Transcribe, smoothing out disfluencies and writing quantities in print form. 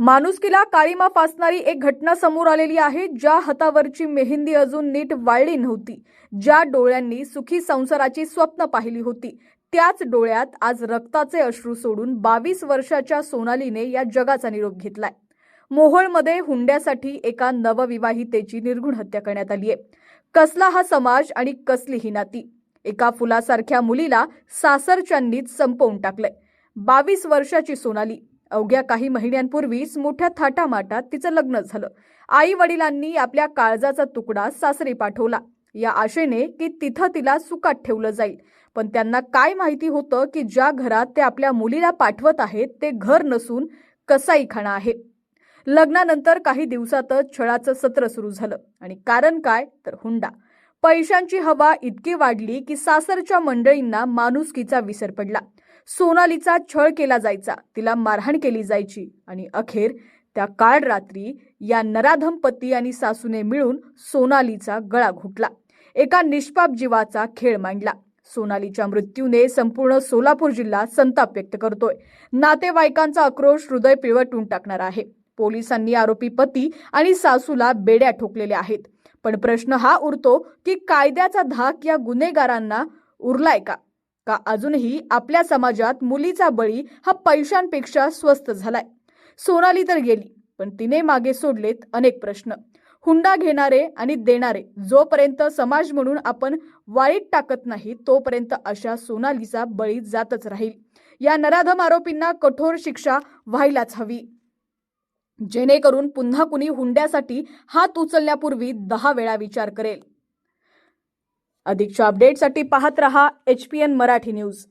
माणुसकीला काळीमा फासणारी एक घटना समोर आलेली आहे। ज्या हातावरची मेहंदी अजून नीट वाळली नव्हती, ज्या डोळ्यांनी सुखी संसाराची स्वप्न पाहिली होती, त्याच डोळ्यात आज रक्ताचे अश्रू सोडून 22 वर्षाच्या सोनालीने या जगाचा निरोप घेतलाय। मोहोळमध्ये हुंड्यासाठी एका नवविवाहितेची निर्घृण हत्या करण्यात आली आहे। कसला हा समाज आणि कसली ही नाती। एका फुलासारख्या मुलीला सासरच्यांनीच संपवून टाकलंय। 22 वर्षाची सोनाली, अवघ्या काही महिन्यांपूर्वीच मोठ्या थाटामाटात तिचं लग्न झालं। आई वडिलांनी आपल्या काळजाचा तुकडा सासरी पाठवला, या आशेने की तिथं तिला सुखात ठेवलं जाईल। पण त्यांना काय माहिती होतं की ज्या घरात ते आपल्या मुलीला पाठवत आहेत ते घर नसून कसाईखाना आहे। लग्नानंतर काही दिवसातच छळाचं सत्र सुरू झालं आणि कारण काय तर हुंडा। पैशांची हवा इतकी वाढली की सासरच्या मंडळींना माणुसकीचा विसर पडला। सोनालीचा छळ केला जायचा, तिला मारहाण केली जायची आणि अखेर त्या काळ रात्री या नराधम पती आणि सासूने मिळून सोनालीचा गळा घोटला, एका निष्पाप जीवाचा खेळ मांडला। सोनालीच्या मृत्यूने संपूर्ण सोलापूर जिल्हा संताप व्यक्त करतोय। नातेवाईकांचा आक्रोश हृदय पिळवटून टाकणारा आहे। पोलिसांनी आरोपी पती आणि सासूला बेड्या ठोकलेल्या आहेत। पण प्रश्न हा उरतो की कायद्याचा धाक या गुन्हेगारांना उरलाय का? का अजूनही आपल्या समाजात मुलीचा बळी हा पैशांपेक्षा स्वस्त झालाय? सोनाली तर गेली, पण तिने मागे सोडलेत अनेक प्रश्न। हुंडा घेणारे आणि देणारे जोपर्यंत समाज म्हणून आपण वाळीत टाकत नाही, तोपर्यंत अशा सोनालीचा बळी जातच राहील। या नराधम आरोपींना कठोर शिक्षा व्हायलाच हवी, जेणेकरून पुन्हा कुणी हुंड्यासाठी हात उचलण्यापूर्वी 10 वेळा विचार करेल। अधिकच्या अपडेटसाठी पाहत रहा HPN मराठी न्यूज।